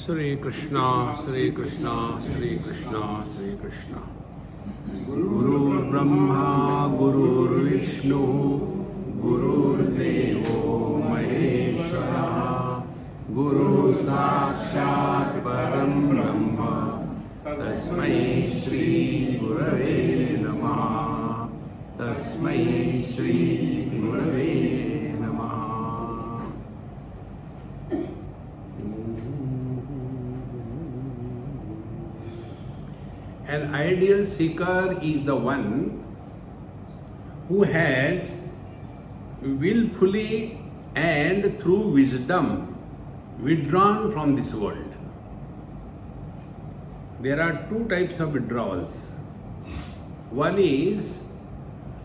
Sri Krishna, Sri Krishna, Sri Krishna, Sri Krishna. Gurur Brahma, Gurur Vishnu, Gurur Devo Maheshwara, Guru Sakshat Param Brahma, Tasmai Shri Gurave Namaha, Tasmai Shri Gurave Namaha. An ideal seeker is the one who has willfully and through wisdom withdrawn from this world. There are two types of withdrawals. One is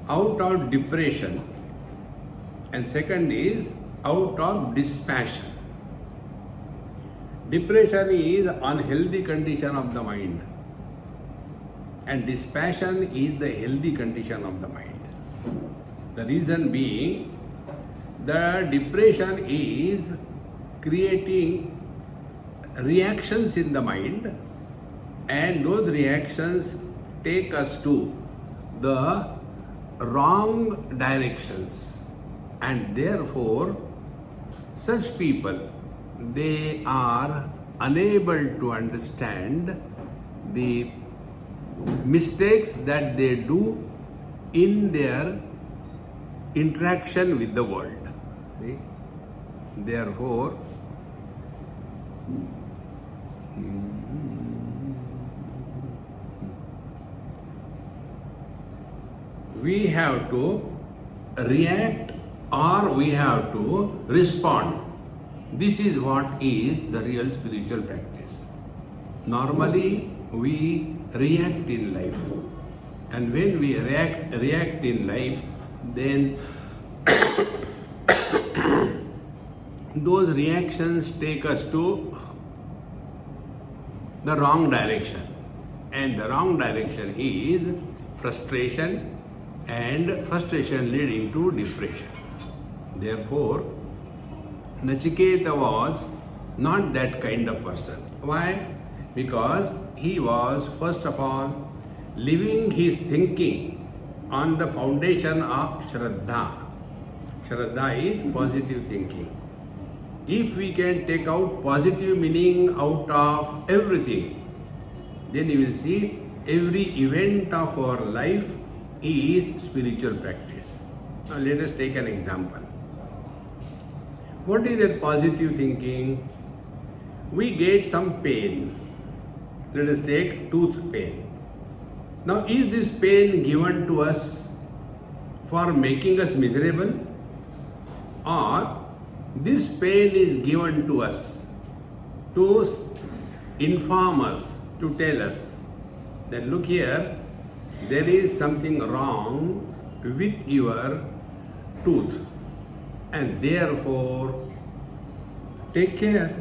out of depression and second is out of dispassion. Depression is unhealthy condition of the mind, and dispassion is the healthy condition of the mind. The reason being, the depression is creating reactions in the mind, and those reactions take us to the wrong directions, and therefore such people, they are unable to understand the mistakes that they do in their interaction with the world. See? Therefore, we have to react or we have to respond. This is what is the real spiritual practice. Normally, we react in life, and when we react in life, then those reactions take us to the wrong direction, and the wrong direction is frustration, and frustration leading to depression. Therefore, Nachiketa was not that kind of person. Why? Because he was, first of all, living his thinking on the foundation of Shraddha. Shraddha is positive thinking. If we can take out positive meaning out of everything, then you will see every event of our life is spiritual practice. Now let us take an example. What is that positive thinking? We get some pain. Let us take tooth pain. Now, is this pain given to us for making us miserable, or this pain is given to us to inform us, to tell us that look here, there is something wrong with your tooth, and therefore take care.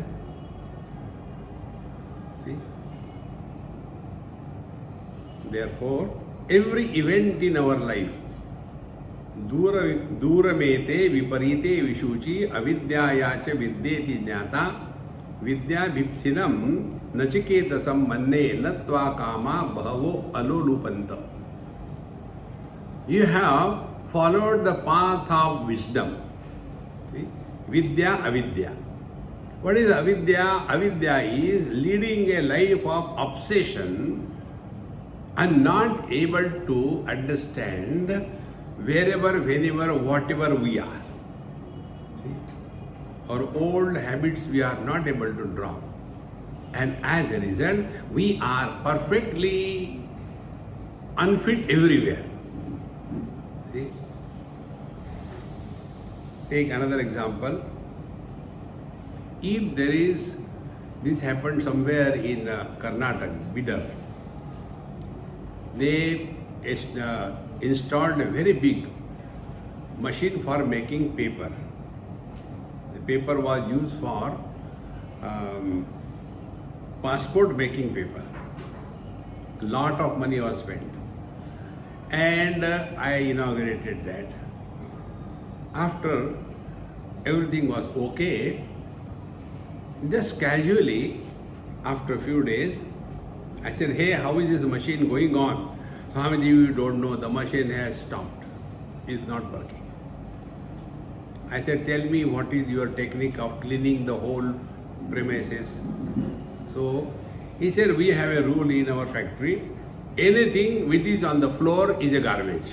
See? Therefore, every event in our life, दूरमेते विपरीते विशुचि अविद्यायाच विद्येति ज्ञाता विद्याभिप्सिनं नचिकेतसं मन्ये नत्वा कामा बहवो अनुलुपन्त. You have followed the path of wisdom. See? Vidya, avidya. What is avidya? Avidya is leading a life of obsession and not able to understand wherever, whenever, whatever we are. See? Our old habits we are not able to drop. And as a result, we are perfectly unfit everywhere. See? Take another example. If there is, this happened somewhere in Karnataka, Bidar. They installed a very big machine for making paper. The paper was used for passport making paper. A lot of money was spent. And I inaugurated that. After everything was okay, just casually, after a few days, I said, hey, how is this machine going on? Swamiji, you don't know, the machine has stopped. It's not working. I said, tell me what is your technique of cleaning the whole premises. So he said, we have a rule in our factory, anything which is on the floor is a garbage,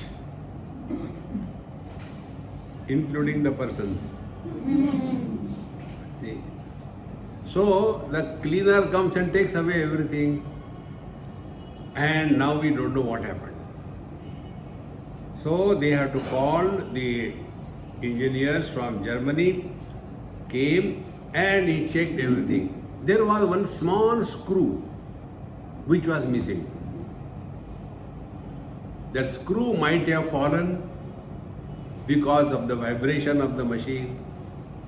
including the persons. See? So the cleaner comes and takes away everything, and now we don't know what happened. So they have to call the engineers from Germany, came and he checked everything. There was one small screw which was missing. That screw might have fallen because of the vibration of the machine.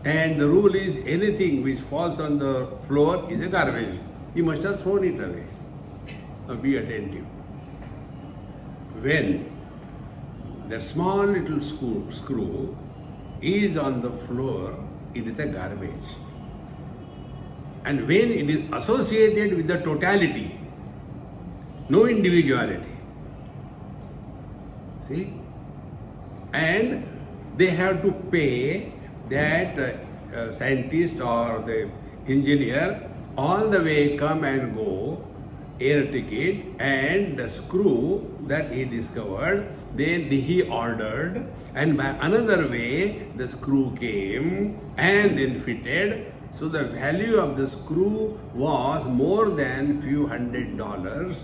And the rule is anything which falls on the floor is a garbage. He must have thrown it away. Now be attentive. When that small little screw is on the floor, it is a garbage. And when it is associated with the totality, no individuality. See? And they have to pay that scientist or the engineer all the way come and go, air ticket, and the screw that he discovered, then he ordered, and by another way the screw came and then fitted. So the value of the screw was more than few $100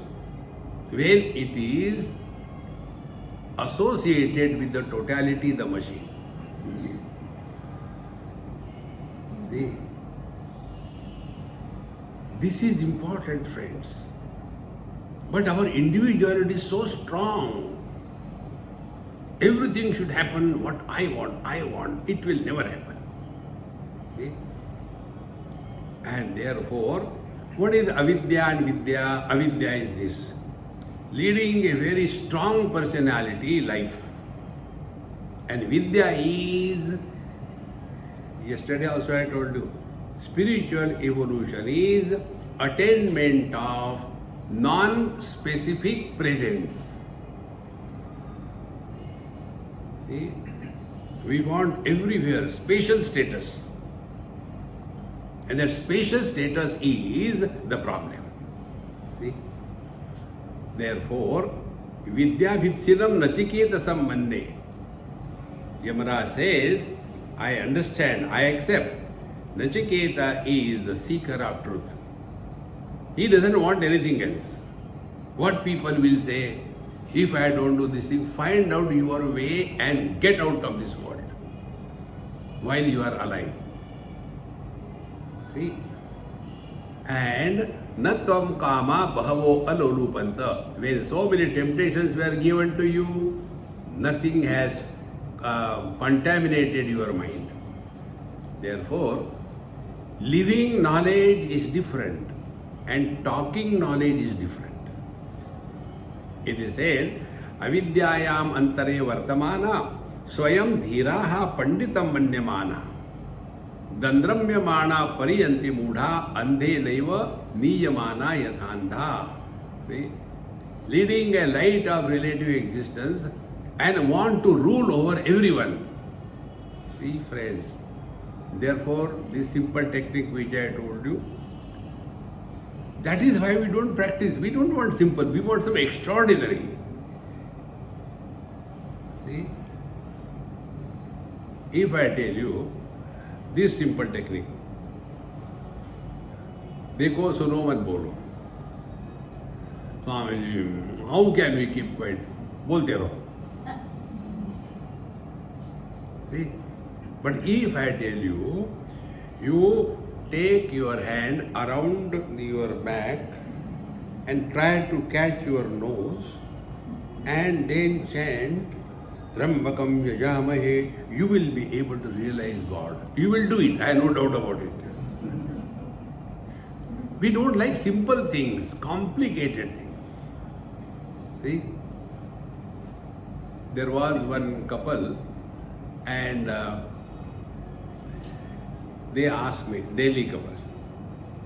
when it is associated with the totality, the machine. See, this is important, friends. But our individuality is so strong. Everything should happen what I want. It will never happen. See? And therefore, what is avidya and vidya? Avidya is this: leading a very strong personality life. And vidya is, yesterday also I told you, spiritual evolution is attainment of non-specific presence. See? We want everywhere spatial status. And that spatial status is the problem. See? Therefore, vidya bhipsinam nachiketa sambandhe. Yamaraj says, I understand, I accept. Nachiketa is the seeker of truth. He doesn't want anything else. What people will say, if I don't do this thing, find out your way and get out of this world while you are alive. See? And natvam kama bahavo alolupanta. When so many temptations were given to you, nothing has contaminated your mind. Therefore, living knowledge is different and talking knowledge is different. It is said, avidyayam antare vartamana swayam dhiraha panditam manyamana dandramyamana pariyanti mudha andhe naiva niyamana yathandha. See? Leading a light of relative existence and want to rule over everyone. See, friends, therefore this simple technique which I told you, that is why we don't practice. We don't want simple, we want some extraordinary. See? If I tell you this simple technique, देखो सुनो मत बोलो. Swamiji, how can we keep quiet? बोलते रहो. See? But if I tell you, you take your hand around your back and try to catch your nose and then chant Trambakam Yajamahe, you will be able to realize God. You will do it, I have no doubt about it. We don't like simple things, complicated things. See? There was one couple and they asked me, Delhi couple,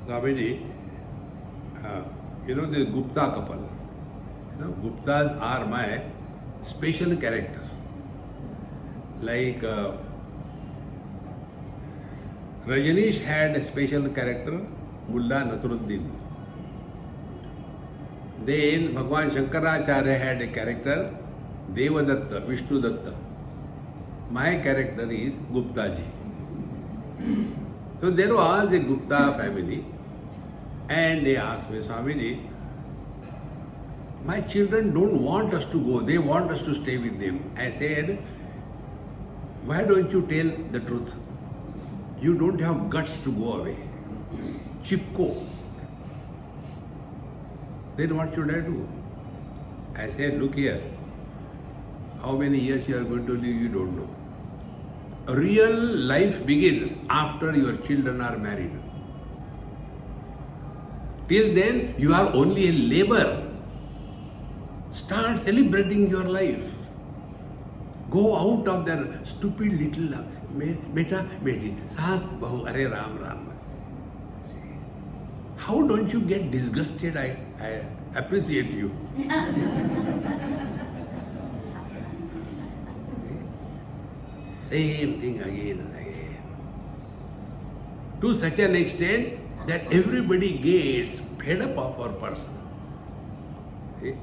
Swamiji, the Gupta couple. Guptas are my special character. Like Rajneesh had a special character, Mullah Nasruddin. Then Bhagwan Shankaracharya had a character, Devadatta, Vishnu Datta. My character is Guptaji. So there was a Gupta family and they asked me, Swamiji, my children don't want us to go, they want us to stay with them. I said, why don't you tell the truth? You don't have guts to go away. Chipko. Then what should I do? I said, look here, how many years you are going to live, you don't know. Real life begins after your children are married. Till then, you are only a labor. Start celebrating your life. Go out of that stupid little beta, beti, saas, bahu, are ram, ram. How don't you get disgusted? I appreciate you. Same thing again and again. To such an extent that everybody gets fed up of our person. See?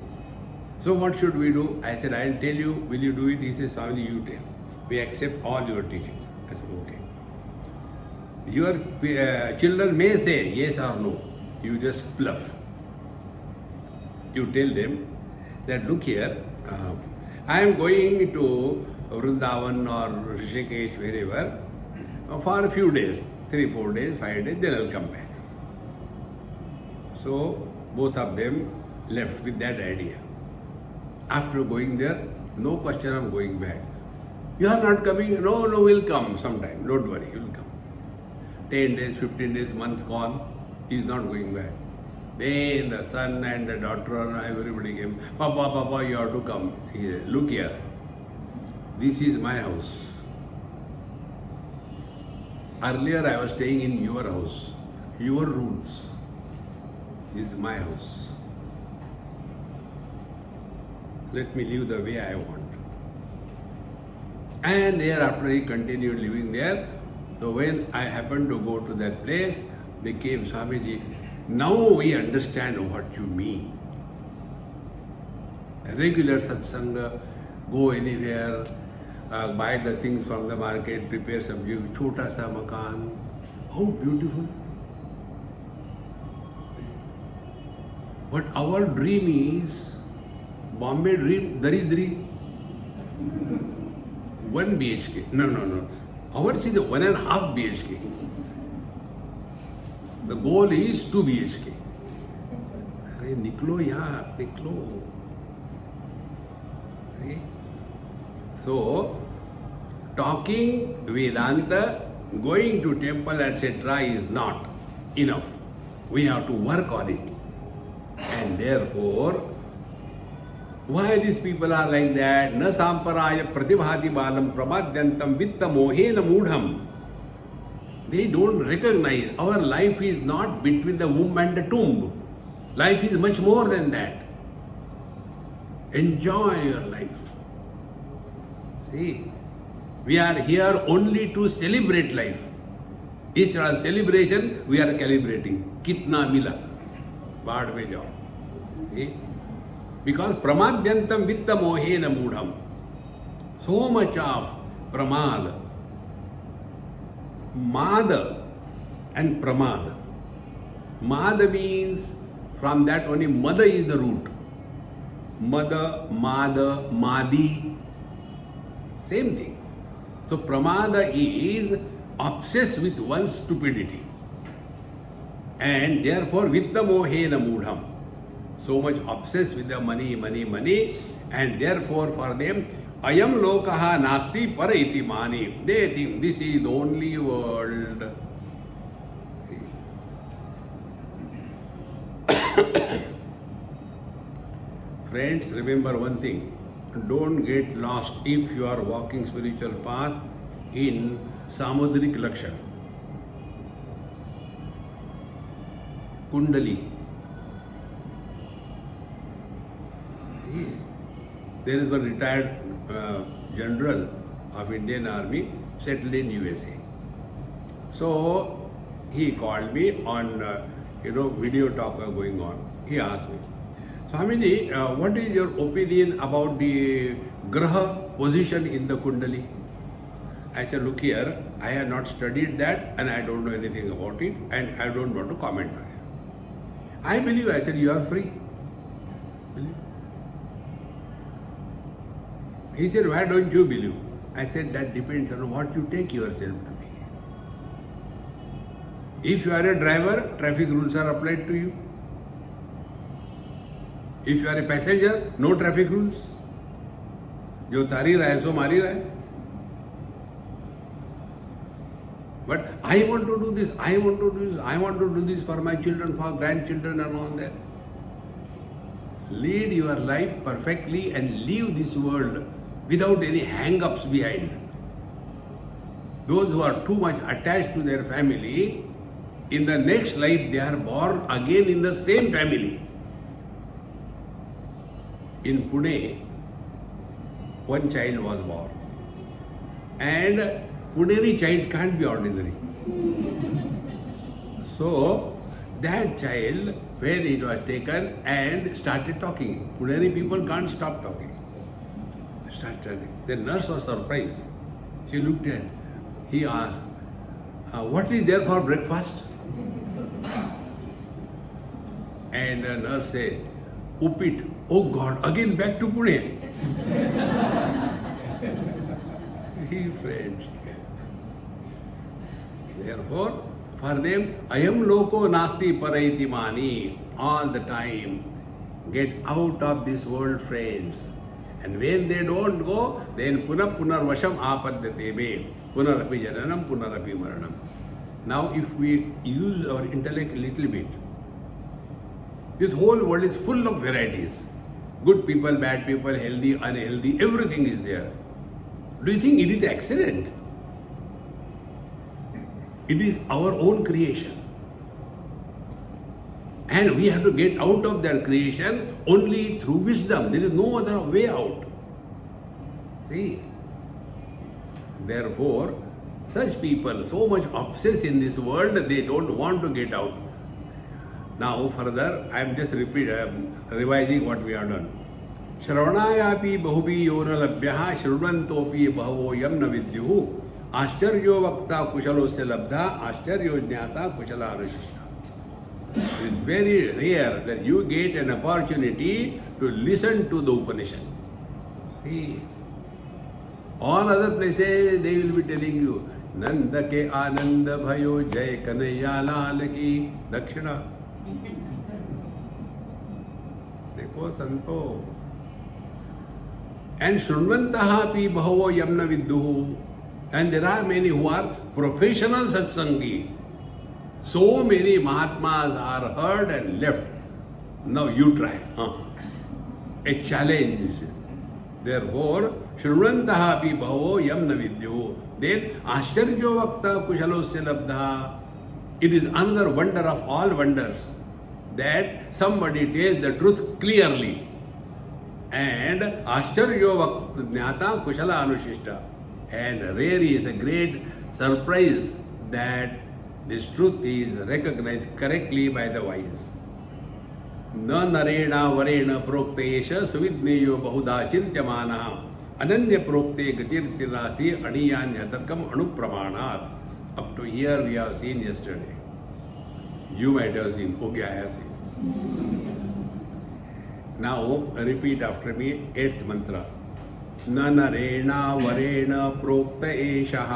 So what should we do? I said, I'll tell you, will you do it? He says, Swami, you tell. We accept all your teachings. I said, okay. Your children may say yes or no. You just bluff. You tell them that, look here, I am going to Vrindavan or Rishikesh, wherever, for a few days, 3-4 days, 5 days, then I will come back. So both of them left with that idea. After going there, no question of going back. You are not coming? No, we'll come sometime. Don't worry, you will come. 10 days, 15 days, month gone, he is not going back. Then the son and the daughter and everybody came. Papa, you have to come. He said, look here, this is my house. Earlier I was staying in your house. Your rules. This is my house. Let me live the way I want. And thereafter he continued living there. So when I happened to go to that place, they came, Swamiji, now we understand what you mean. A regular satsanga, go anywhere, buy the things from the market, prepare sabji, chota sa makan. How beautiful. But our dream is Bombay dream, Daridri. 1 BHK. No. Ours is 1.5 BHK. The goal is 2 BHK. Arey, niklo yaar, niklo. See? So, talking Vedanta, going to temple, etc. is not enough. We have to work on it. And therefore, why these people are like that? Na samparaya pratibhati balam pramadyantam vitta mohena mudham. They don't recognize our life is not between the womb and the tomb. Life is much more than that. Enjoy your life. See, we are here only to celebrate life. Instead of celebration, we are calibrating. Kitna mila? Baad mein jao. See? Because pramadyantam vitta mohena mudham. So much of pramad, mada and pramada. Mada means, from that only mada is the root. Mada, mada, madi, same thing. So pramada is obsessed with one's stupidity. And therefore with the mohena mudham. So much obsessed with the money, and therefore for them, ayam lokaha nasti para iti mani. They think this is the only world. Friends, remember one thing. Don't get lost if you are walking spiritual path in Samudrik Lakshan. Kundali. There is one retired general of Indian Army settled in USA. So he called me on video talk going on. He asked me, Swamiji, what is your opinion about the Graha position in the Kundali? I said, look here, I have not studied that and I don't know anything about it and I don't want to comment on it. I believe, I said, you are free. Believe? He said, why don't you believe? I said, that depends on what you take yourself to be. If you are a driver, traffic rules are applied to you. If you are a passenger, no traffic rules. जो तारी रहा है सो मारी रहा है. But I want to do this, I want to do this for my children, for grandchildren and all that. Lead your life perfectly and leave this world without any hang-ups behind. Those who are too much attached to their family, in the next life they are born again in the same family. In Pune, one child was born. And Puneri child can't be ordinary. So, that child, when it was taken and started talking, Puneri people can't stop talking. The nurse was surprised. She looked at, he asked, what is there for breakfast? And the nurse said, Upit. Oh God, again back to Pune. He friends. Therefore, for them, ayam loko nasti paraiti mani. All the time, get out of this world, friends. And when they don't go, then punar vasham apadyate me. Punarapi jananam, punarapi maranam. Now, if we use our intellect a little bit, this whole world is full of varieties. Good people, bad people, healthy, unhealthy, everything is there. Do you think it is accident? It is our own creation. And we have to get out of that creation only through wisdom. There is no other way out. See? Therefore, such people, so much obsessed in this world, they don't want to get out. Now further, I am just revising what we have done. Shravanayapi bahubi yona labhyaha shrunvantopi bahavo yamna vidyuhu ascharyo vakta kushalosya labdha ascharyo jnata kushala anusishta. It is very rare that you get an opportunity to listen to the Upanishad. See, all other places they will be telling you, Nanda ke ananda bhayo jai kanaya lal ki dakshina. देखो संतो. And Shrunvantaha pi bhavo yamna vidduhu. And there are many who are professional satsangi. So many Mahatmas are heard and left. Now you try. A challenge. Therefore, Shrunvantaha pi bhavo yamna vidduhu. Then Ascharyo vakta kushalosya labdha. It is another wonder of all wonders that somebody tells the truth clearly. And Ascharyo Jnata Kushala Anushishta. And really is a great surprise that this truth is recognized correctly by the wise. Na narena varena proktesha suvidneyo bahuda chintyamana ananya prokte gatirtirasti aniyanyatarkam anupramanat. Up to here we have seen yesterday. You might have seen. Okay, I have seen. Now repeat after me 8th mantra. न नरेण वरेण प्रोक्त एषः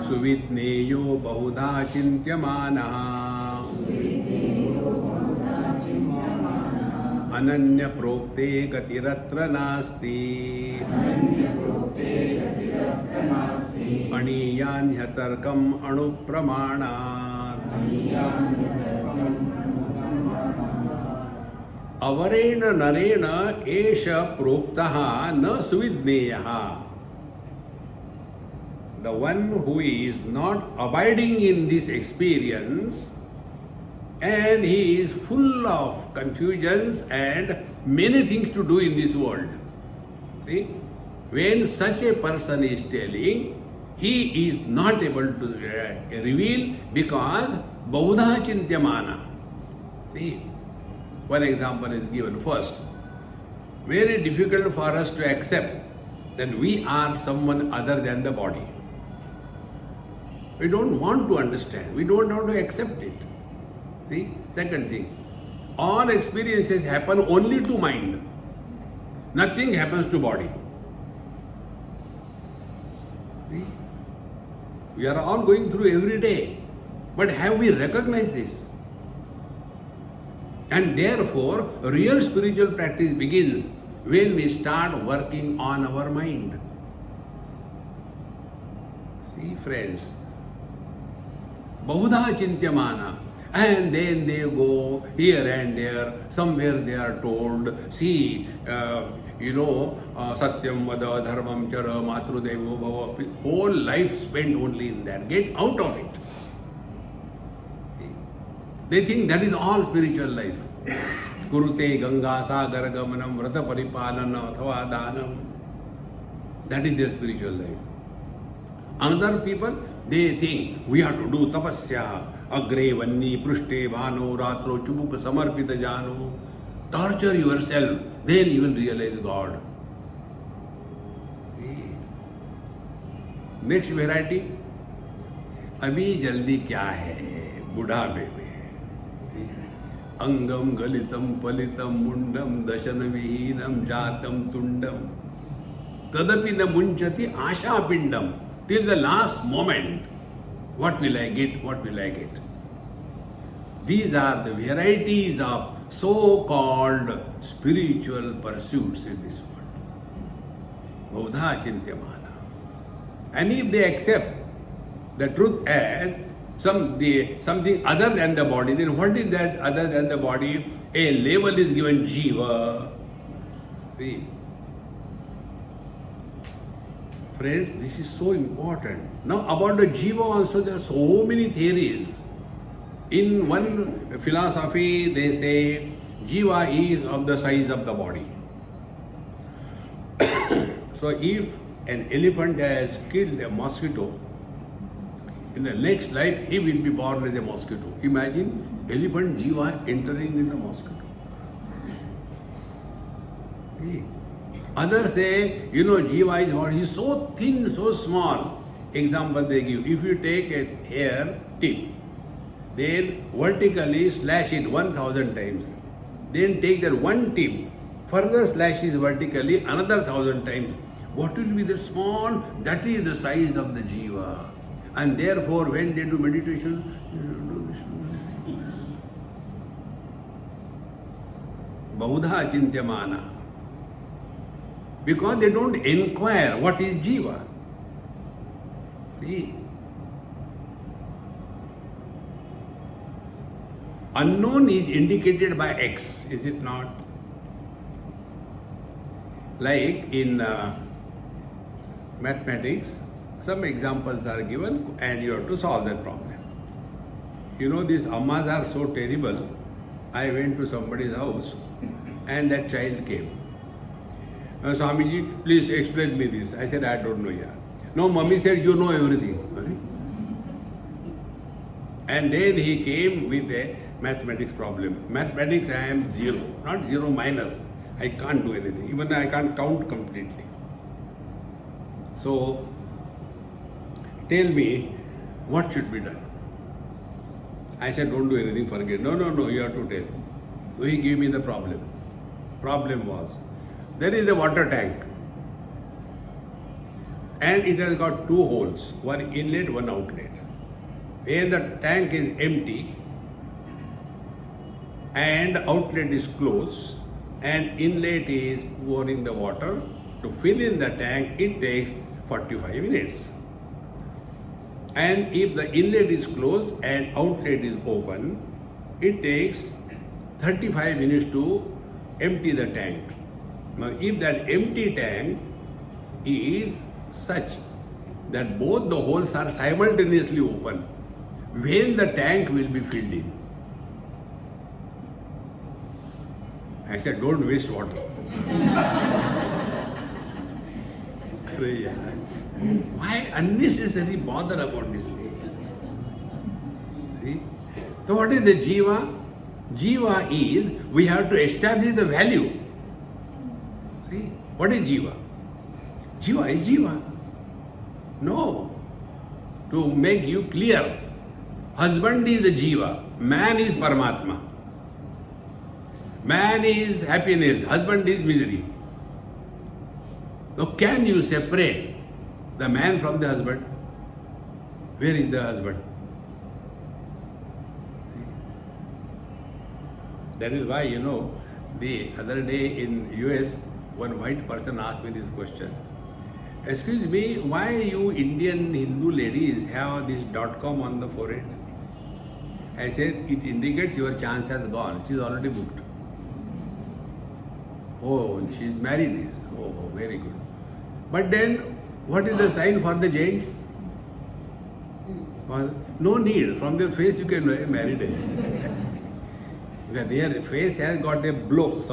सुविज्ञेयो बहुधा चिन्त्यमानः अनन्य प्रोक्ते गतिरत्र नास्ति अणीयान्यतर्कम् अणुप्रमाणात् अवरेण नरेण एष प्रोक्तः न सुविज्ञेयः. The one who is not abiding in this experience and he is full of confusions and many things to do in this world. See? When such a person is telling, he is not able to reveal because Baudha Chintyamana. See, one example is given first. Very difficult for us to accept that we are someone other than the body. We don't want to understand, we don't want to accept it. See, second thing, all experiences happen only to mind. Nothing happens to body. See, we are all going through every day, but have we recognized this? And therefore, real spiritual practice begins when we start working on our mind. See, friends, Bahuda Chintyamana. And then they go here and there, somewhere they are told, see, Satyam Vada Dharmam Chara Matrudevo Bhava, whole life spent only in that. Get out of it. See? They think that is all spiritual life. Kurute Ganga Sagar Gamanam Vrata Paripalanam Athava Danam. That is their spiritual life. Another people, they think we have to do tapasya. Agre vanni prushte bhano ratro chubuk samarpita jano. Torture yourself, then you will realize God. Next variety, abhi jaldi kya hai? Budhape mein. Angam galitam palitam mundam dashana vihinam jatam tundam. Tadapi na munchati asha pindam. Till the last moment. What will I get? What will I get? These are the varieties of so-called spiritual pursuits in this world. Baudha Chintyamana. And if they accept the truth as something other than the body, then what is that other than the body? A label is given Jiva. See? Friends, this is so important. Now about the Jiva also there are so many theories. In one philosophy they say Jiva is of the size of the body. So if an elephant has killed a mosquito, in the next life he will be born as a mosquito. Imagine elephant Jiva entering in the mosquito. See? Others say, Jiva is what? He is so thin, so small. Example they give. If you take a hair tip, then vertically slash it 1000 times. Then take that one tip, further slash it vertically another 1000 times. What will be the small? That is the size of the Jiva. And therefore, when they do meditation, Baudha Chintyamana. Because they don't inquire what is Jiva. See, unknown is indicated by X, is it not? Like in mathematics, some examples are given and you have to solve that problem. These ammas are so terrible. I went to somebody's house and that child came. Swamiji, please explain me this. I said, I don't know. No, mommy said, you know everything. And then he came with a mathematics problem. Mathematics I am zero, not zero minus. I can't do anything. Even I can't count completely. So, tell me what should be done. I said, don't do anything, forget. No, you have to tell. So he gave me the problem. problem was, there is a water tank and it has got two holes, one inlet, one outlet. When the tank is empty and outlet is closed and inlet is pouring the water, to fill in the tank it takes 45 minutes. And if the inlet is closed and outlet is open, it takes 35 minutes to empty the tank. Now if that empty tank is such that both the holes are simultaneously open, when the tank will be filled in? I said, don't waste water. Why unnecessary bother about this thing? See? So what is the jiva? Jiva is, we have to establish the value. See? What is jiva? Jiva is jiva. No. To make you clear, husband is the jiva, man is Paramatma. Man is happiness, husband is misery. Now can you separate the man from the husband? Where is the husband? That is why, the other day in US, one white person asked me this question. Excuse me, why you Indian Hindu ladies have this .com on the forehead? I said, it indicates your chance has gone. She is already booked. Oh, she is married. Oh, very good. But then, what is the sign for the gents? Well, no need. From their face you can know a married. Their face has got a glow.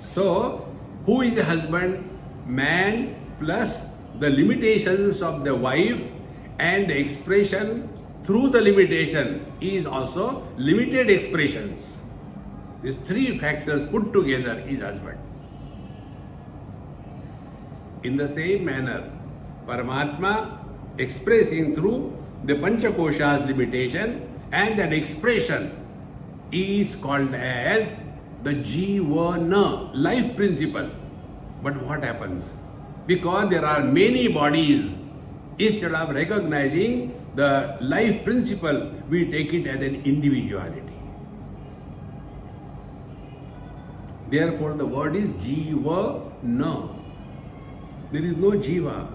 So, who is the husband? Man plus the limitations of the wife and the expression through the limitation is also limited expressions. These three factors put together is husband. In the same manner, Paramatma expressing through the Panchakosha's limitation and that expression is called as the Jivana, life principle. But what happens? Because there are many bodies, instead of recognizing the life principle, we take it as an individuality. Therefore, the word is Jivana. There is no Jiva.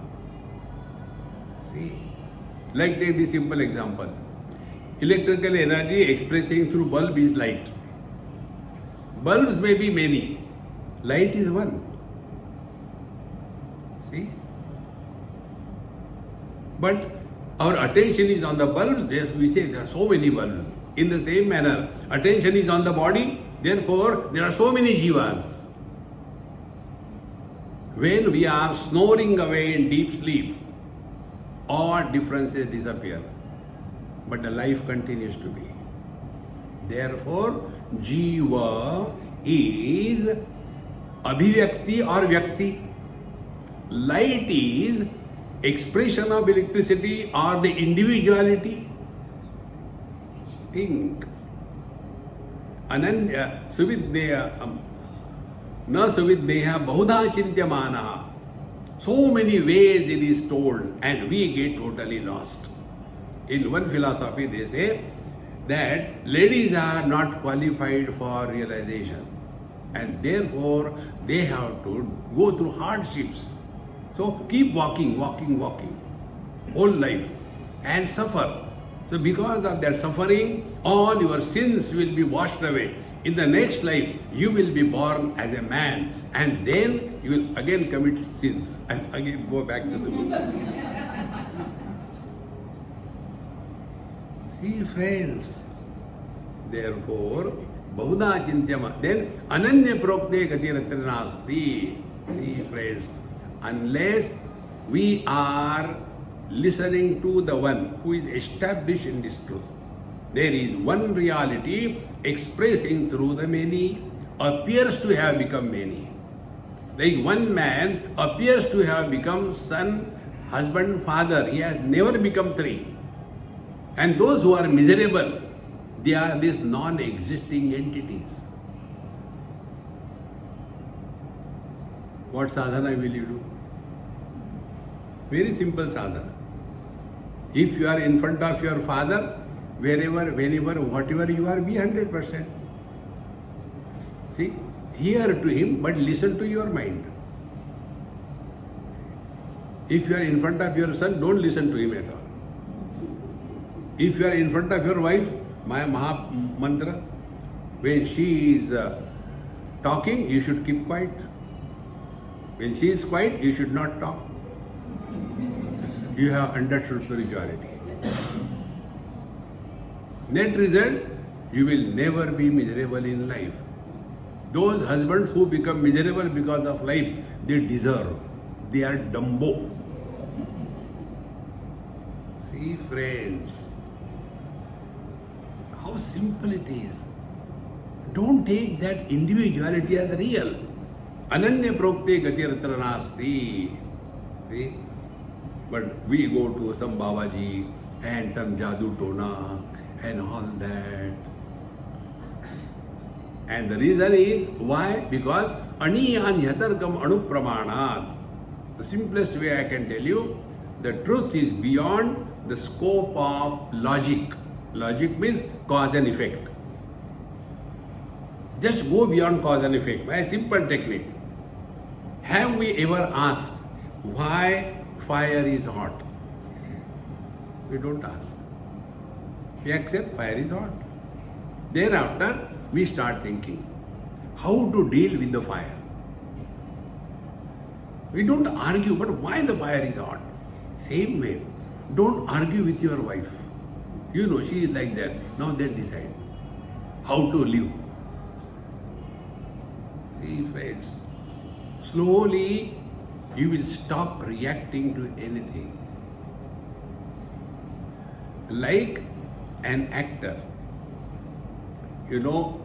See? Like take this simple example. Electrical energy expressing through bulb is light. Bulbs may be many. Light is one. See? But our attention is on the bulbs, we say there are so many bulbs. In the same manner, attention is on the body, therefore there are so many jivas. When we are snoring away in deep sleep, all differences disappear, but the life continues to be. Therefore, jiva is abhivyakti or vyakti. Light is expression of electricity or the individuality. Think. Ananya suviddeya na suviddeya bahudha chintyamana. So many ways it is told and we get totally lost. In one philosophy they say that ladies are not qualified for realization and therefore they have to go through hardships. So keep walking, whole life and suffer. So because of that suffering, all your sins will be washed away. In the next life, you will be born as a man and then you will again commit sins and again go back to the woman. See friends, therefore, Bahuda Chintyama, then Ananya Prokte Gatiratra Nasti. See friends, unless we are listening to the one who is established in this truth, there is one reality expressing through the many, appears to have become many. Like one man appears to have become son, husband, father. He has never become three. And those who are miserable, They are these non-existing entities. What sadhana will you do? Very simple sadhana. If you are in front of your father, wherever, whenever, whatever you are, be 100%. See, hear to him, but listen to your mind. If you are in front of your son, don't listen to him at all. If you are in front of your wife, my Maha Mantra, when she is talking, you should keep quiet. When she is quiet, you should not talk. You have understood spirituality. Net result, you will never be miserable in life. Those husbands who become miserable because of life, they deserve. They are Dumbo. See, friends, how simple it is. Don't take that individuality as real. Ananya prokte gatiratra nasti. See? But we go to some Babaji and some Jadu Tona and all that. And the reason is why? Because Aniyan Yatarkam Anupramanat. The simplest way I can tell you, the truth is beyond the scope of logic. Logic means cause and effect. Just go beyond cause and effect by a simple technique. Have we ever asked why fire is hot? We don't ask. We accept fire is hot. Thereafter, we start thinking how to deal with the fire. We don't argue, but why the fire is hot? Same way, don't argue with your wife. You know, she is like that. Now they decide how to live. See, friends, slowly you will stop reacting to anything. Like an actor, you know,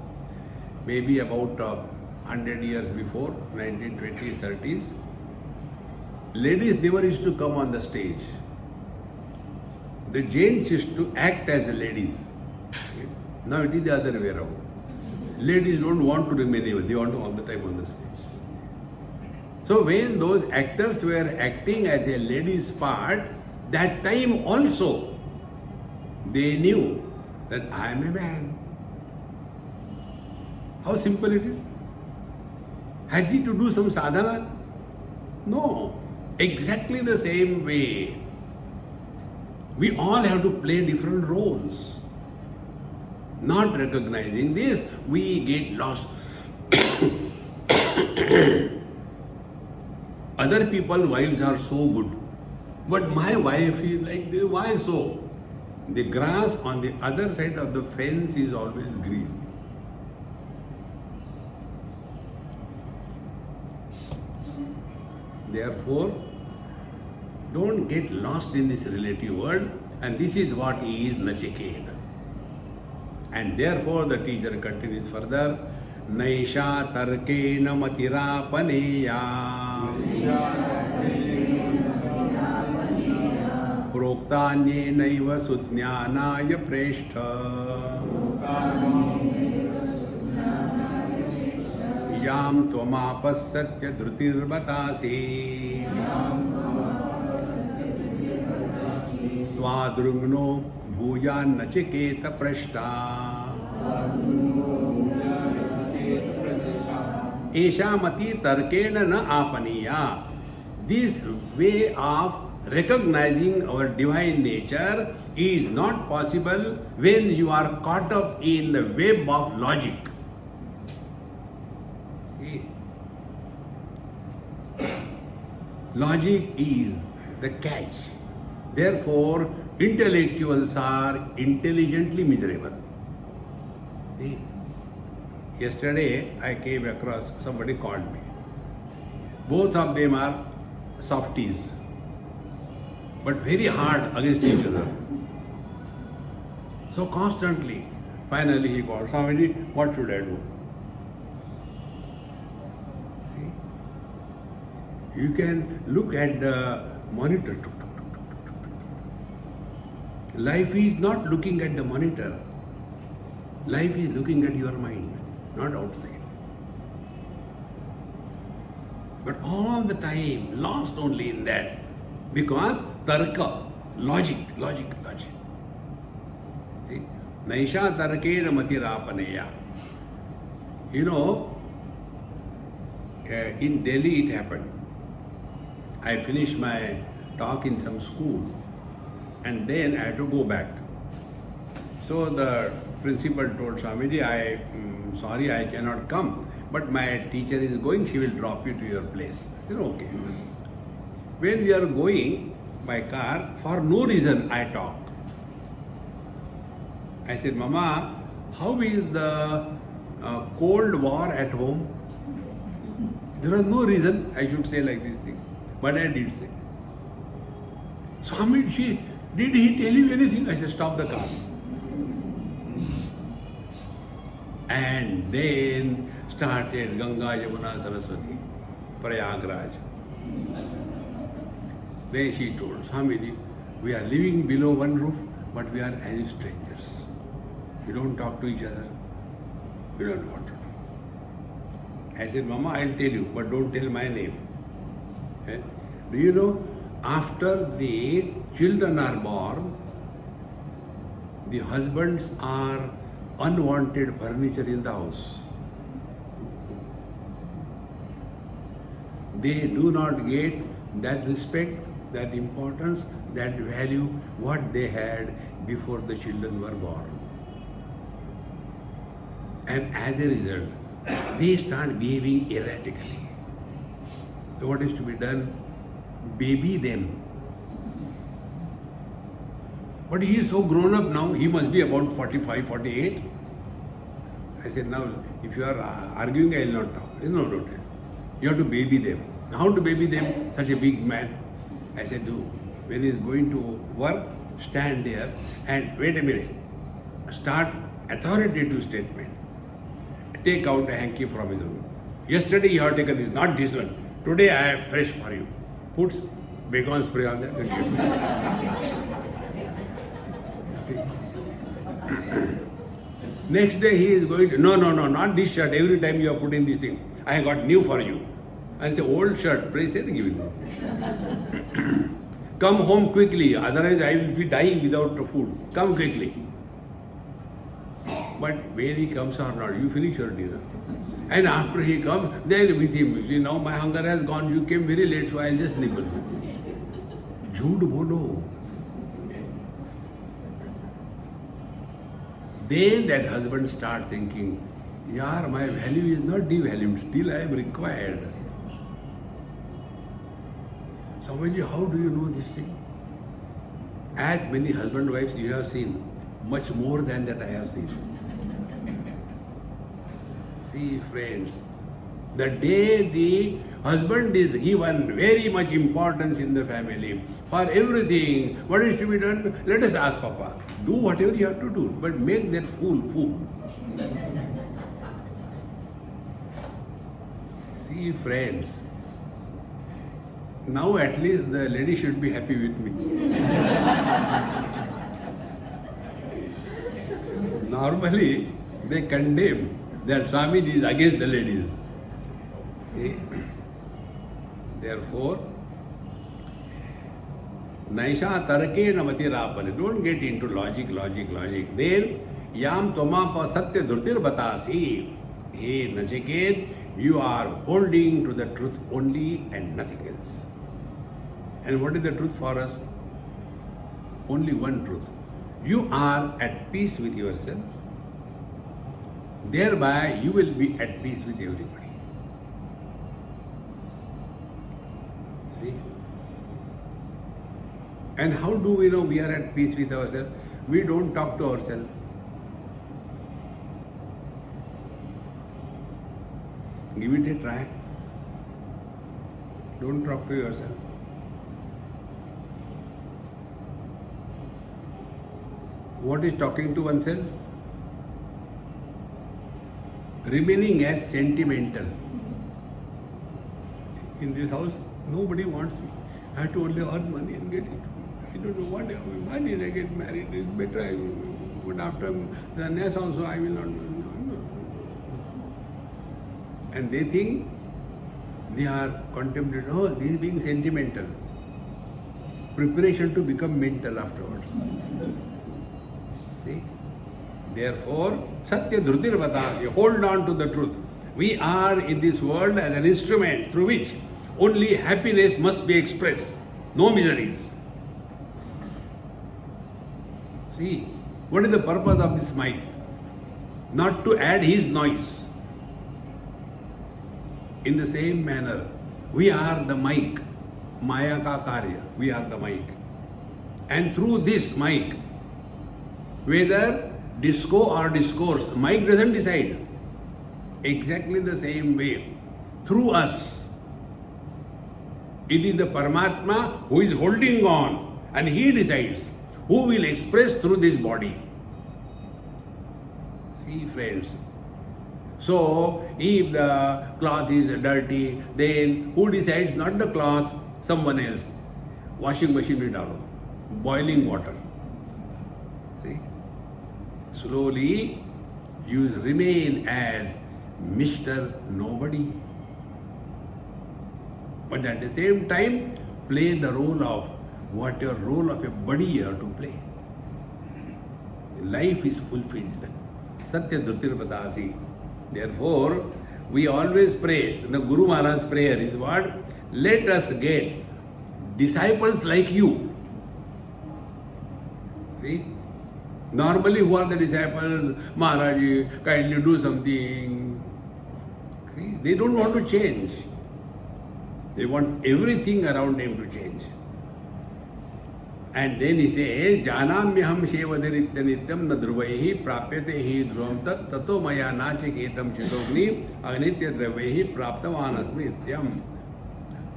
maybe about 100 years before, 1920s, 30s, ladies never used to come on the stage. The gents used to act as ladies. Now it is the other way around. Ladies don't want to remain even, they want to all the time on the stage. So when those actors were acting as a lady's part, that time also they knew that I am a man. How simple it is. Has he to do some sadhana? No. Exactly the same way. We all have to play different roles. Not recognizing this, we get lost. Other people's wives are so good, but my wife is like this. Why so? The grass on the other side of the fence is always green. Therefore, don't get lost in this relative world, and this is what is Nachiketa. And therefore the teacher continues further, Naisha tarkena matirapaneya proktanye naiva sudnyanaya preshtha yam tvamapasatya dhrutirbatasi tvadrugno bhuyan nachiketa prashta Eshamati tarkena na apaniya. This way of recognizing our divine nature is not possible when you are caught up in the web of logic. See? Logic is the catch. Therefore, intellectuals are intelligently miserable. See? Yesterday, I came across, somebody called me. Both of them are softies, but very hard against each other. So constantly, finally he called, Swamiji, what should I do? See? You can look at the monitor. Life is not looking at the monitor. Life is looking at your mind, not outside. But all the time lost only in that, because tarka, logic. See? Naisha tarkena matirapaneya. You know, in Delhi it happened. I finished my talk in some school and then I had to go back. So the principal told Swamiji, sorry I cannot come, but my teacher is going, she will drop you to your place. I said, okay. When we are going by car, for no reason I talk. I said, Mama, how is the Cold War at home? There was no reason I should say like this thing, but I did say. Swamiji, did he tell you anything? I said, stop the car. And then started Ganga, Yamuna, Saraswati, Prayagraj. Then she told, Swamiji, we are living below one roof, but we are as if strangers. We don't talk to each other. We don't know what to do. I said, Mama, I'll tell you, but don't tell my name. Eh? Do you know, after the children are born, the husbands are unwanted furniture in the house. They do not get that respect, that importance, that value, what they had before the children were born. And as a result, they start behaving erratically. So what is to be done? Baby them. But he is so grown up now, he must be about 45, 48. I said, now, if you are arguing, I will not talk. He said, no, don't. You have to baby them. How to baby them? Such a big man. I said, do. When he is going to work, stand there and wait a minute. Start authoritative statement. Take out a hanky from his room. Yesterday you have taken this, not this one. Today I have fresh for you. Puts bacon spray on that. Next day he is going to, no, not this shirt. Every time you are putting this thing, I got new for you. And it's an old shirt, please say, give it. Come home quickly, otherwise I will be dying without food. Come quickly. But when he comes or not, you finish your dinner. And after he comes, then with him, you see, now my hunger has gone, you came very late, so I'll just nibble. Jhoot bolo. Then that husband starts thinking, yaar, my value is not devalued, still I am required. Swamiji, how do you know this thing? As many husband wives you have seen, much more than that I have seen. See, friends, the day the husband is given very much importance in the family, for everything, what is to be done? Let us ask Papa. Do whatever you have to do, but make that fool. See, friends, now at least the lady should be happy with me. Normally, they condemn that Swamiji is against the ladies. See? Therefore, Naisha tarke namati rapane. Don't get into logic. Then, yam tomapa satya dhurtir batasi. Hey, Nachiket, you are holding to the truth only and nothing else. And what is the truth for us? Only one truth. You are at peace with yourself. Thereby, you will be at peace with everybody. See? And how do we know we are at peace with ourselves? We don't talk to ourselves. Give it a try. Don't talk to yourself. What is talking to oneself? Remaining as sentimental. In this house, nobody wants me. I have to only earn money and get it. I don't know what, why did I get married? It's better but after sannyas also I will not. And they think they are contemplating, oh, this is being sentimental. Preparation to become mental afterwards. See? Therefore, Satya Dhrutir Vatasi, hold on to the truth. We are in this world as an instrument through which only happiness must be expressed, no miseries. See, what is the purpose of this mic? Not to add his noise. In the same manner, we are the mic, Maya ka karya, we are the mic. And through this mic, whether disco or discourse, mic doesn't decide. Exactly the same way, through us, it is the Paramatma who is holding on and he decides who will express through this body. See, friends. So, if the cloth is dirty, then who decides? Not the cloth, someone else. Washing machine with boiling water. See? Slowly, you remain as Mr. Nobody. But at the same time, play the role of what your role of a buddy you have to play. Life is fulfilled. Satya Dhrutir Vatasi. Therefore, we always pray. The Guru Maharaj's prayer is what? Let us get disciples like you. See? Normally, who are the disciples? Maharaji, kindly do something. See? They don't want to change. They want everything around them to change. And then he says, Janamyaham Shevadiritya Nityam na Druvaihi Prapyate hi Dhruvam tat tato maya nachiketam chitogni agnitya dravaihi praptavan asmi nityam.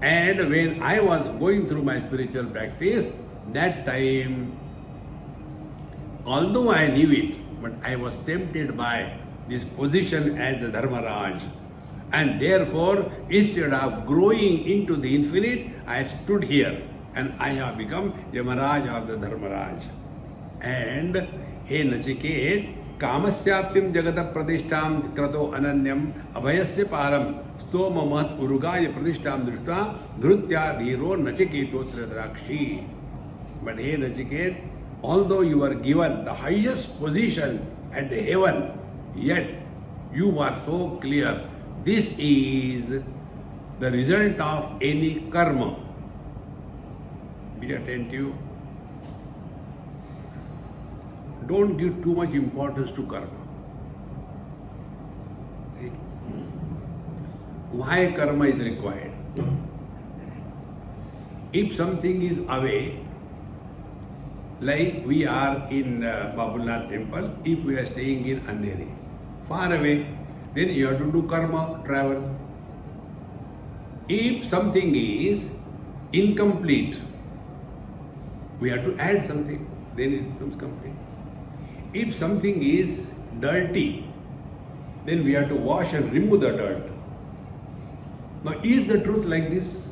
And when I was going through my spiritual practice, that time, although I knew it, but I was tempted by this position as the Dharmaraj. And therefore, instead of growing into the infinite, I stood here. And I have become Yamaraj of the Dharmaraj. And He Nachiket, Kamasyaptim Jagata Pradishtam Krato Ananyam Abhayasya Param Stoma Mahat Urugaya Pradishtam Drushta Dhrutya Dhiro Nachiketo Tradrakshi. But He Nachiket, although you are given the highest position at the heaven, yet you are so clear. This is the result of any karma. Be attentive. Don't give too much importance to karma. Why karma is required? If something is away, like we are in Babulnath temple, if we are staying in Andheri, far away, then you have to do karma, travel. If something is incomplete, we have to add something, then it becomes complete. If something is dirty, then we have to wash and remove the dirt. Now, is the truth like this?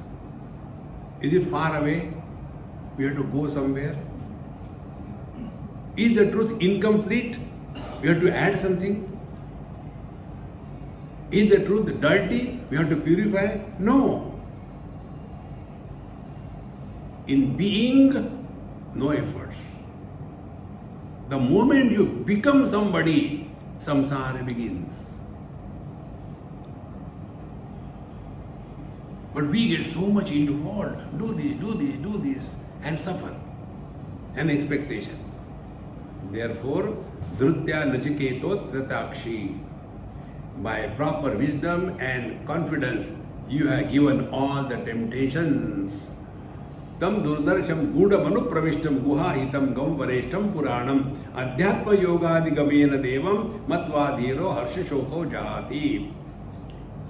Is it far away? We have to go somewhere. Is the truth incomplete? We have to add something. Is the truth dirty? We have to purify? No. In being, no efforts. The moment you become somebody, samsara begins. But we get so much involved. Do this, and suffer. An expectation. Therefore, Dhrutya Nachiketo Tratakshi. By proper wisdom and confidence, you have given all the temptations. Tam durdarsham guda manu pravishtam guha hitam gam vareshtam puranam adhyatma yogadi gamena devam matva dhiro harsha shoko jahati.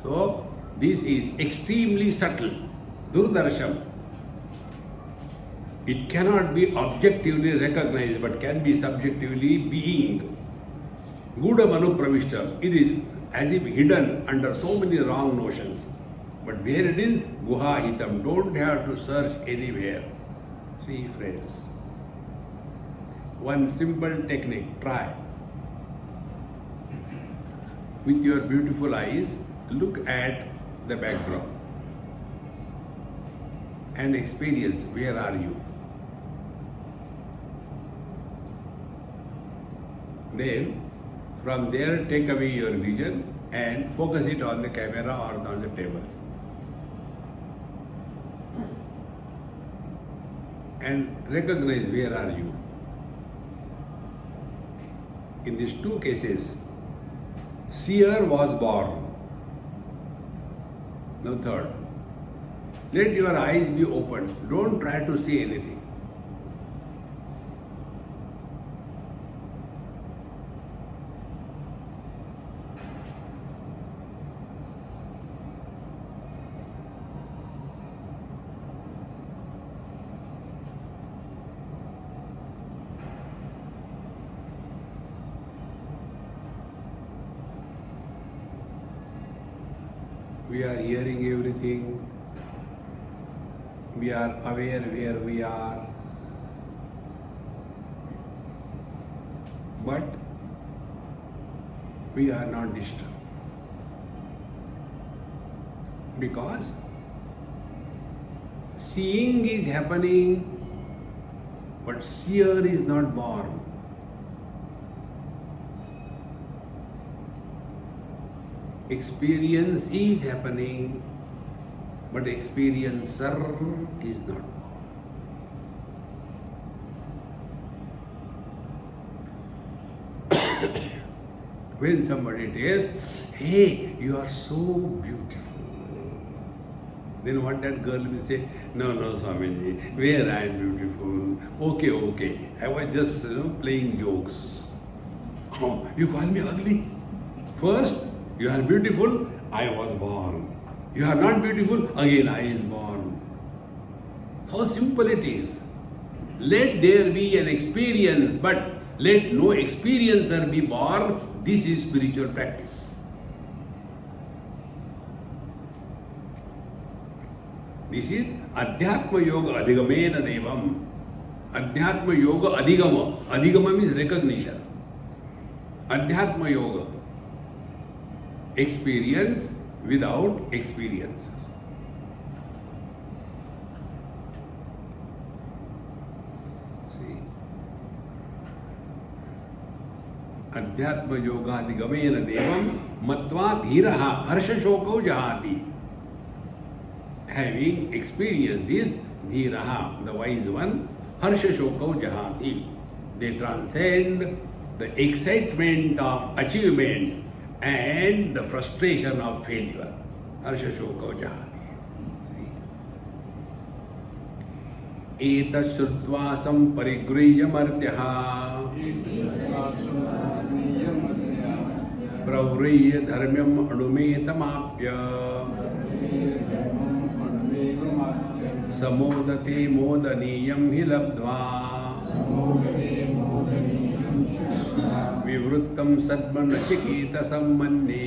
So, this is extremely subtle. Durdarsham. It cannot be objectively recognized, but can be subjectively being. Guda manu pravishtam. It is as if hidden under so many wrong notions. But there it is, guha hitam. Don't have to search anywhere. See, friends, one simple technique. Try. With your beautiful eyes, look at the background and experience where are you. Then from there take away your vision and focus it on the camera or on the table. And recognize where are you. In these two cases, seer was born. Now third, let your eyes be open. Don't try to see anything. We are hearing everything. We are aware where we are. But we are not disturbed. Because seeing is happening, but seer is not born. Experience is happening, but experiencer is not born. When somebody tells, hey, you are so beautiful, then what that girl will say, no, Swamiji, where I am beautiful? Okay, I was just playing jokes. Oh, you call me ugly? First, you are beautiful, I was born. You are not beautiful, again I is born. How simple it is. Let there be an experience, but let no experiencer be born. This is spiritual practice. This is Adhyatma Yoga Adhigamena Devam. Adhyatma Yoga Adhigama. Adhigama means recognition. Adhyatma Yoga. Experience without experience. See? Adhyatma Yoga Adhigamena Devam Matva Dhiraha Harsha Shokau Jahati. Having experienced this, Dhiraha, the wise one, Harsha Shokau Jahati. They transcend the excitement of achievement and the frustration of failure. Harsha Shokau Jahati. See? Eta Shrutva Samparigrihya Martyaha Pravriya Dharmyam Anumetamapya Samodate Modaniyam Hilabdva Vivrittam Sadmana Chikita Sammanne.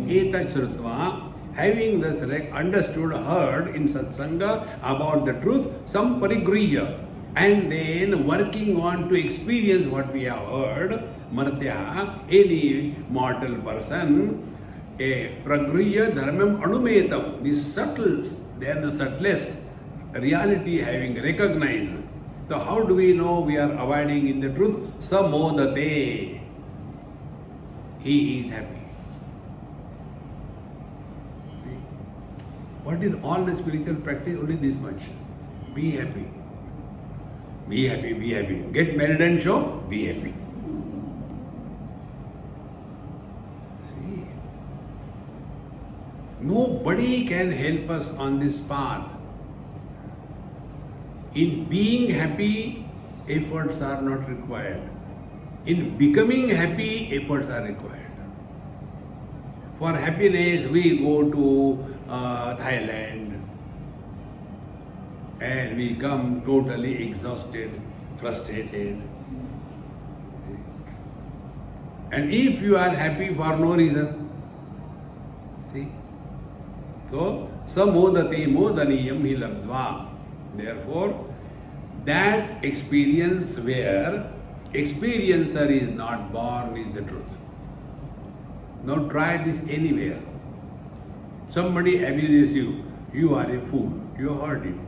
Eta Shrutva, having thus understood, heard in satsanga about the truth, some parigriya, and then working on to experience what we have heard, Martya, any mortal person, a pragriya dharmam anumetam, this subtle, they are the subtlest reality having recognized. So how do we know we are abiding in the truth? Samodate. He is happy. What is all the spiritual practice? Only this much. Be happy. Be happy, be happy. Get married and show, be happy. See? Nobody can help us on this path. In being happy, efforts are not required. In becoming happy, efforts are required. For happiness, we go to Thailand and we come totally exhausted, frustrated. And if you are happy for no reason, see? So, samodati modaniyam hilabdva. Therefore, that experience where experiencer is not born is the truth. Now try this anywhere. Somebody abuses you, you are a fool, you heard it,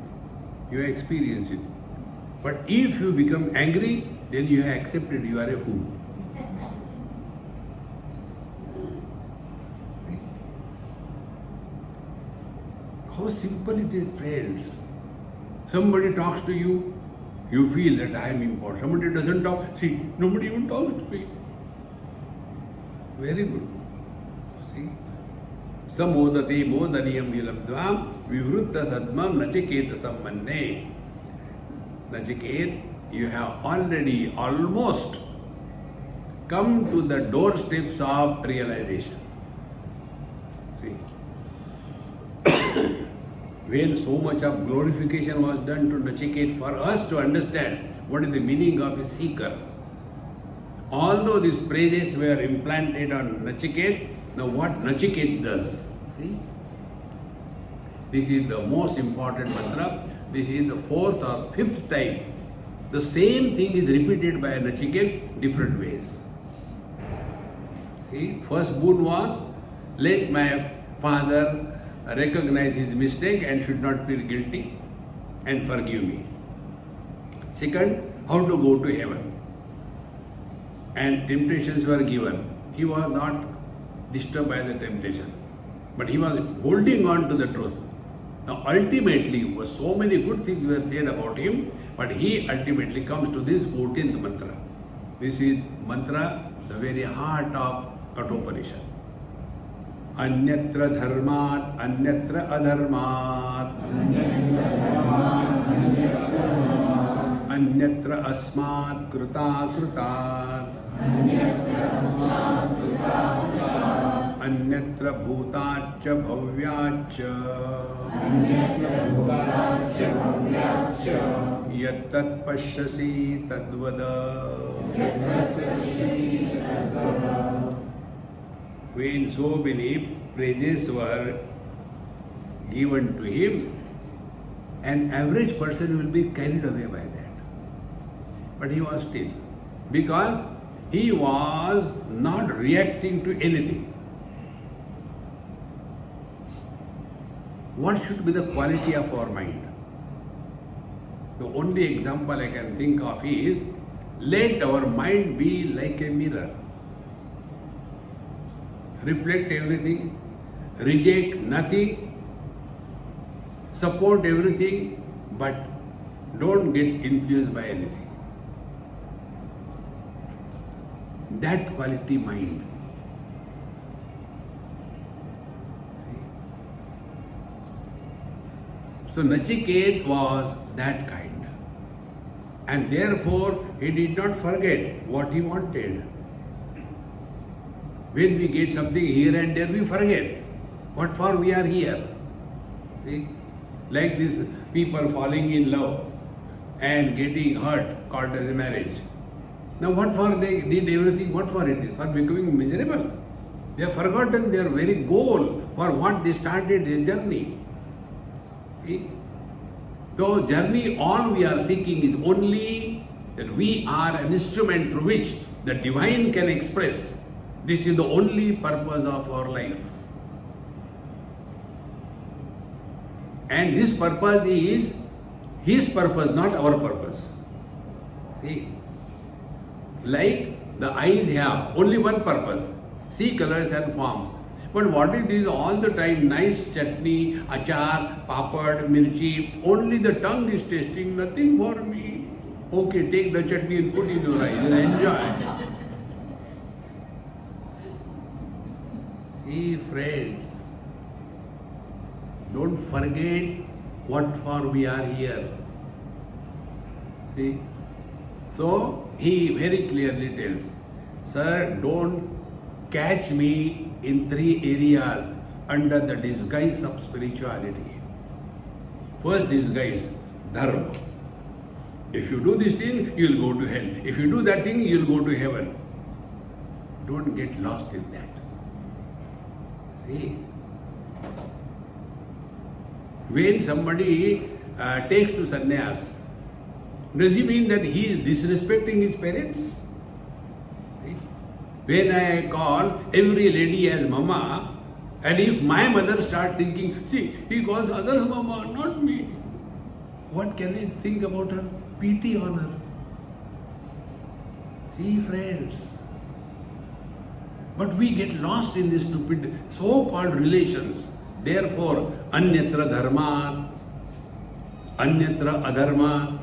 you experience it. But if you become angry, then you have accepted you are a fool. How simple it is, friends. Somebody talks to you, you feel that I am important. Somebody doesn't talk, see, nobody even talks to me. Very good. See? Samodati modaniyam vilamdvam vivrutta sadmam nachiketa sammanne. Nachiket, you have already almost come to the doorsteps of realization. See? When so much of glorification was done to Nachiket for us to understand what is the meaning of a seeker. Although these praises were implanted on Nachiket, now what Nachiket does, see? This is the most important mantra. This is the fourth or fifth time. The same thing is repeated by Nachiket different ways. See, first boon was, let my father recognize his mistake and should not feel guilty and forgive me. Second, how to go to heaven. And temptations were given. He was not disturbed by the temptation, but he was holding on to the truth. Now ultimately, so many good things were said about him, but he ultimately comes to this 14th mantra. This is mantra, the very heart of Kathopanishad. Anyatra dharmat, anyatra adharmat, anyatra asmat kruta krutat, अन्यत्र भूताच्च भव्याच्च यत्तत् पश्यसि तद्वद. When so many praises were given to him, an average person will be carried away by that. But he was still, because he was not reacting to anything. What should be the quality of our mind? The only example I can think of is, let our mind be like a mirror. Reflect everything, reject nothing, support everything, but don't get influenced by anything. That quality mind. So Nachiket was that kind. And therefore he did not forget what he wanted. When we get something here and there, we forget what for we are here. See? Like these people falling in love and getting hurt, called as a marriage. Now what for they did everything, what for it is? For becoming miserable. They have forgotten their very goal for what they started their journey. See? So journey, all we are seeking is only that we are an instrument through which the divine can express. This is the only purpose of our life. And this purpose is his purpose, not our purpose. See? Like the eyes have only one purpose, see colors and forms. But what is this all the time? Nice chutney, achar, papad, mirchi. Only the tongue is tasting, nothing for me. Okay, take the chutney and put in your eyes and enjoy. See, friends, don't forget what for we are here. See? So, he very clearly tells, sir, don't catch me in 3 areas under the disguise of spirituality. First disguise, dharma. If you do this thing, you will go to hell. If you do that thing, you will go to heaven. Don't get lost in that. See? When somebody takes to sannyas, Does he mean that he is disrespecting his parents? See? When I call every lady as mama, and if my mother starts thinking, see, he calls others mama, not me, what can I think about her? Pity on her. See, friends. But we get lost in these stupid so-called relations. Therefore, anyatra dharma, anyatra adharma,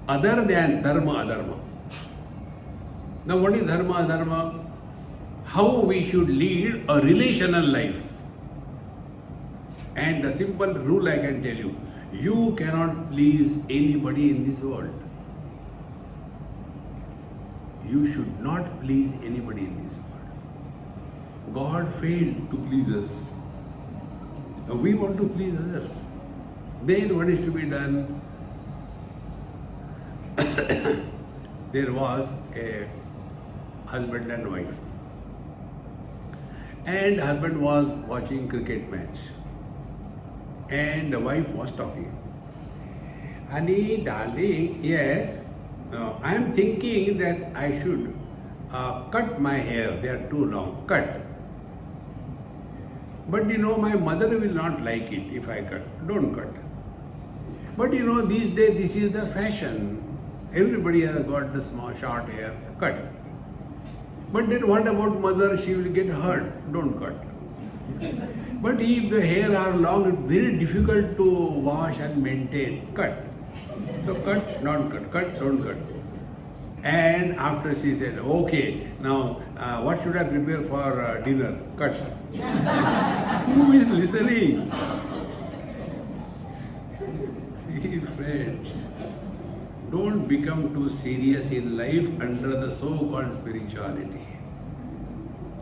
other than dharma adharma. Now, what is dharma adharma? How we should lead a relational life. And a simple rule I can tell you, you cannot please anybody in this world. You should not please anybody in this world. God failed to please us. We want to please others. Then what is to be done? There was a husband and wife. And husband was watching cricket match. And the wife was talking. Honey, darling, yes, I am thinking that I should cut my hair. They are too long. Cut. But my mother will not like it if I cut. Don't cut. But these days this is the fashion. Everybody has got the small short hair. Cut. But then what about mother? She will get hurt. Don't cut. But if the hair are long, it's very difficult to wash and maintain. Cut. So cut, don't cut. Cut, don't cut. And after she said, okay, now what should I prepare for dinner? Cut. Who is listening? See, friends, don't become too serious in life under the so-called spirituality.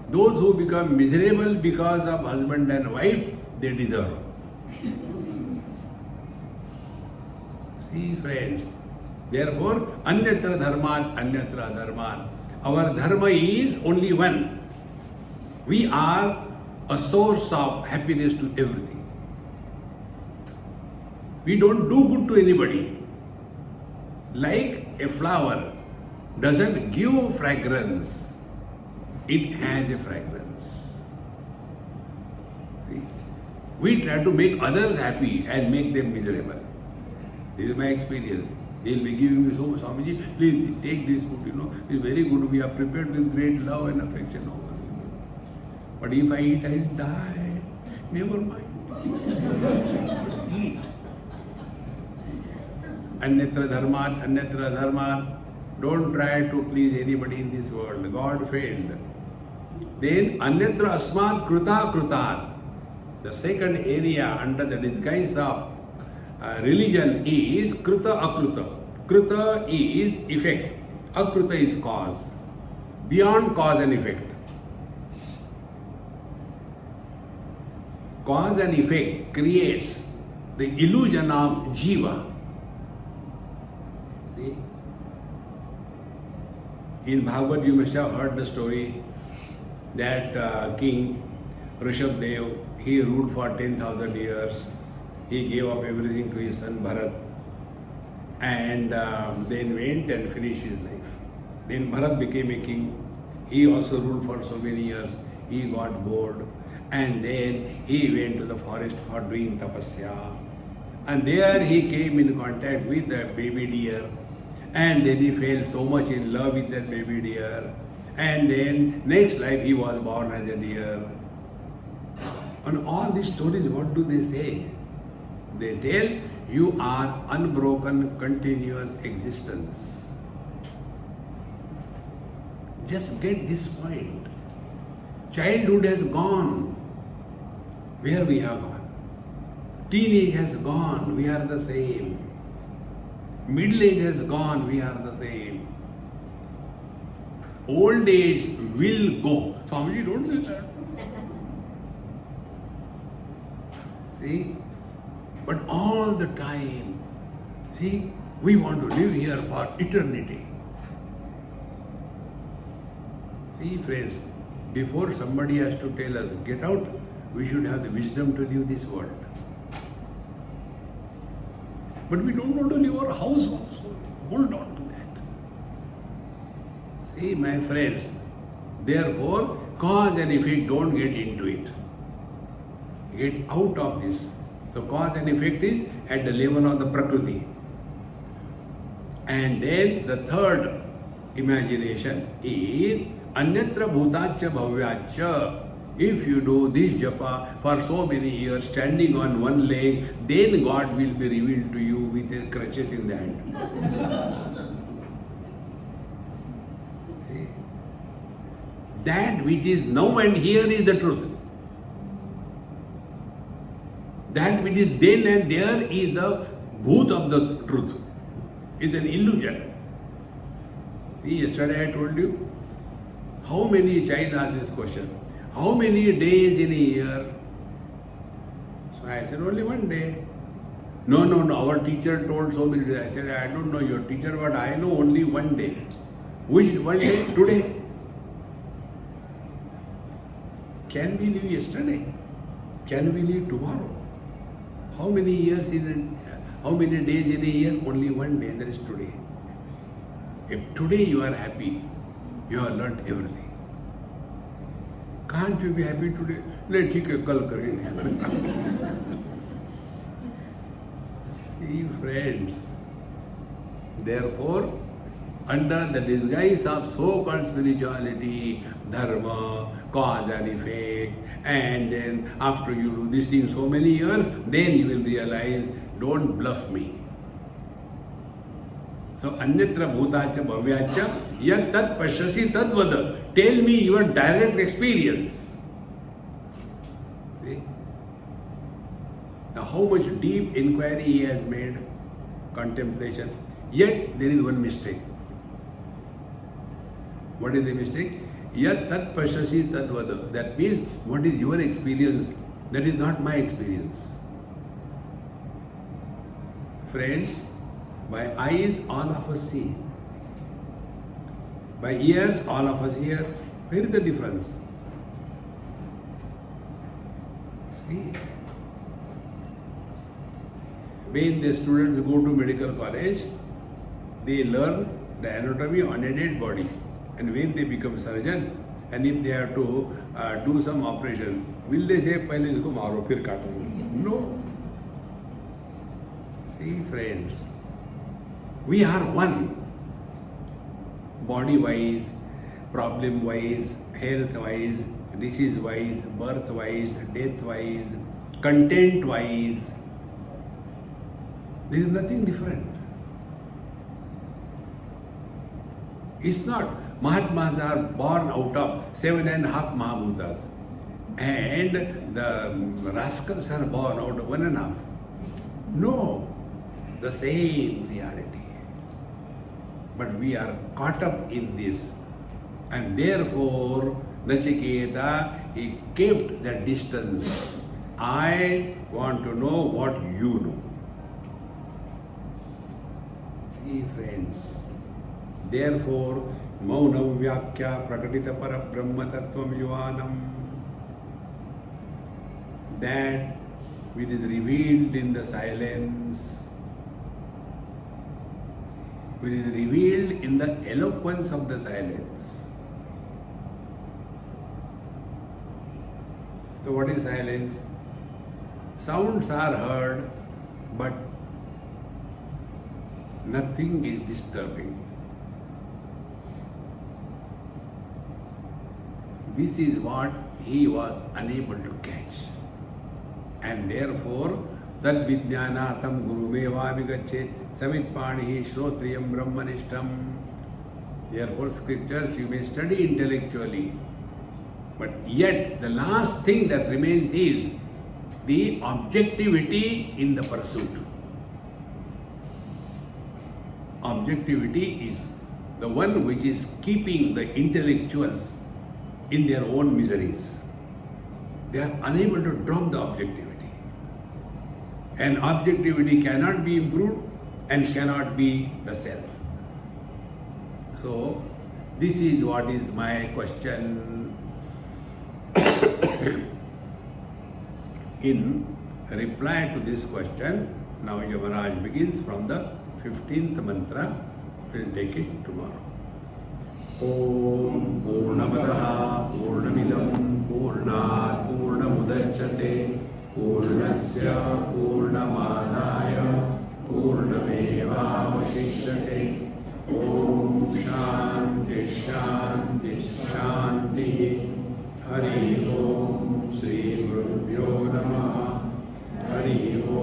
Those who become miserable because of husband and wife, they deserve. See, friends, therefore, anyatra dharman, anyatra dharman. Our dharma is only one. We are a source of happiness to everything. We don't do good to anybody. Like a flower doesn't give fragrance, it has a fragrance. See? We try to make others happy and make them miserable. This is my experience. They'll be giving me so much, Swamiji, please take this food, it's very good. We are prepared with great love and affection. But if I eat, I'll die. Never mind. Eat. Anyatra dharman, anyatra dharman. Don't try to please anybody in this world. God failed. Then anyatra asmat kruta krutat. The second area under the disguise of religion is kruta akruta. Kruta is effect. Akruta is cause. Beyond cause and effect. Cause and effect creates the illusion of jiva. See? In Bhagavad, you must have heard the story that King Rishabdev, he ruled for 10,000 years. He gave up everything to his son Bharat and then went and finished his life. Then Bharat became a king. He also ruled for so many years. He got bored and then he went to the forest for doing tapasya. And there he came in contact with a baby deer. And then he fell so much in love with that baby deer. And then next life he was born as a deer. And all these stories, what do they say? They tell you are unbroken, continuous existence. Just get this point. Childhood has gone. Where we have gone? Teenage has gone. We are the same. Middle age has gone. We are the same. Old age will go. Swamiji, don't say that. See? But all the time, see, we want to live here for eternity. See, friends, before somebody has to tell us, get out, we should have the wisdom to leave this world. But we don't want to leave our house also. Hold on to that. See, my friends, therefore, cause and effect, don't get into it. Get out of this. So cause and effect is at the level of the Prakriti. And then the third imagination is Anyatra Bhutacha Bhavyacha. If you do this japa for so many years, standing on one leg, then God will be revealed to you with his crutches in the hand. That which is now and here is the truth. That which is then and there is the bhoot of the truth. It's an illusion. See, yesterday I told you, how many child asked this question? How many days in a year? So I said, only one day. No, our teacher told so many days. I said, I don't know your teacher, but I know only one day. Which one day? Today. Can we live yesterday? Can we live tomorrow? How many days in a year? Only one day, that is today. If today you are happy, you have learnt everything. Can't you be happy today? Let's take a kal karenge. See, friends, therefore, under the disguise of so-called spirituality, dharma, cause and effect, and then after you do this thing so many years, then you will realize, don't bluff me. So, Anyatra Bhutacha Bhavyacha, Yat Tat Pashyasi Tad Vada. Tell me your direct experience. See? Now, how much deep inquiry he has made, contemplation. Yet, there is one mistake. What is the mistake? Yat Tat Pashyasi Tad Vada. That means, what is your experience? That is not my experience. Friends, by eyes, all of us see. By ears, all of us hear. Where is the difference? See? When the students go to medical college, they learn the anatomy on a dead body. And when they become surgeon, and if they have to do some operation, will they say, "Pehle isko maro, fir kaatenge"? No. See, friends, we are one. Body-wise, problem-wise, health-wise, disease-wise, birth-wise, death-wise, content-wise. There is nothing different. It's not. Mahatmas are born out of 7.5 Mahabhutas, and the rascals are born out of 1.5. No, the same reality. But we are caught up in this, and therefore Nachiketa, he kept the distance. I want to know what you know. See, friends, therefore Maunam Vyakya Prakatita Parabrahma Tattvam Yuvanam, that which is revealed in the silence, which is revealed in the eloquence of the silence. So what is silence? Sounds are heard, but nothing is disturbing. This is what he was unable to catch. And therefore, Tad Vijnanatam Gurumeva Vigachet Samitpanihi Shrotriyam Brahmanishtam. Therefore, scriptures you may study intellectually, but yet the last thing that remains is the objectivity in the pursuit. Objectivity is the one which is keeping the intellectuals in their own miseries. They are unable to drop the objectivity. And objectivity cannot be improved and cannot be the self. So, this is what is my question. In reply to this question, Now Yamaraj begins from the 15th mantra. We'll take it tomorrow. Om Purnamadaha Purnamidam Purnat Purnamudachyate Purnasya Purnamadaya Purnamevavashishyate. Om Shanti Shanti Shanti. Hari Om Sri Gurubhyo Namaha. Hari Om.